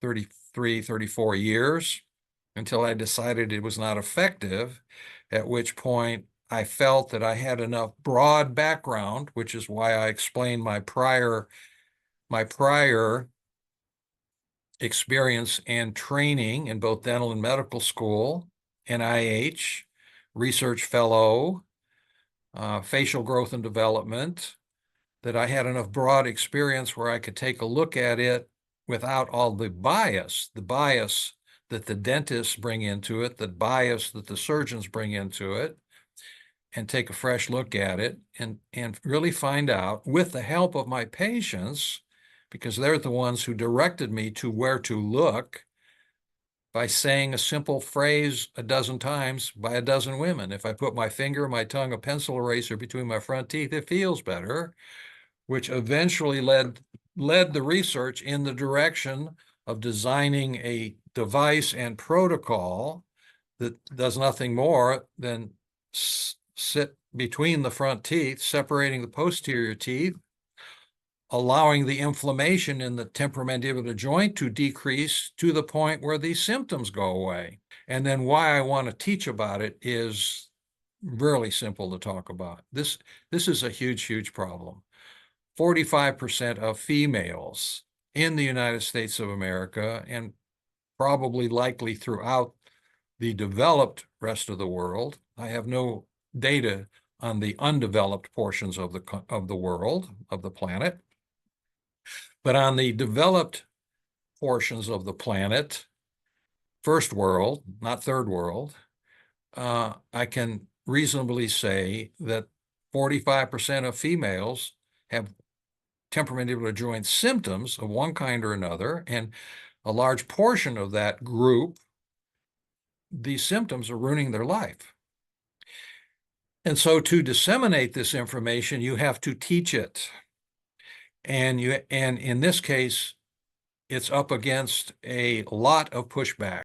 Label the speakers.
Speaker 1: 33, 34 years until I decided it was not effective, at which point I felt that I had enough broad background, which is why I explained my prior experience and training in both dental and medical school, NIH, research fellow, facial growth and development, that I had enough broad experience where I could take a look at it without all the bias that the dentists bring into it, the bias that the surgeons bring into it, and take a fresh look at it and really find out, with the help of my patients, because they're the ones who directed me to where to look, by saying a simple phrase a dozen times by a dozen women. If I put my finger, my tongue, a pencil eraser between my front teeth, it feels better, which eventually led the research in the direction of designing a device and protocol that does nothing more than sit between the front teeth, separating the posterior teeth, allowing the inflammation in the temporomandibular joint to decrease to the point where these symptoms go away. And then why I want to teach about it is really simple to talk about. This is a huge, huge problem. 45% of females in the United States of America, and probably likely throughout the developed rest of the world, I have no data on the undeveloped portions of the world, of the planet, but on the developed portions of the planet, first world, not third world, I can reasonably say that 45% of females have temporomandibular joint symptoms of one kind or another, and a large portion of that group, these symptoms are ruining their life. And so to disseminate this information, you have to teach it. And in this case, it's up against a lot of pushback.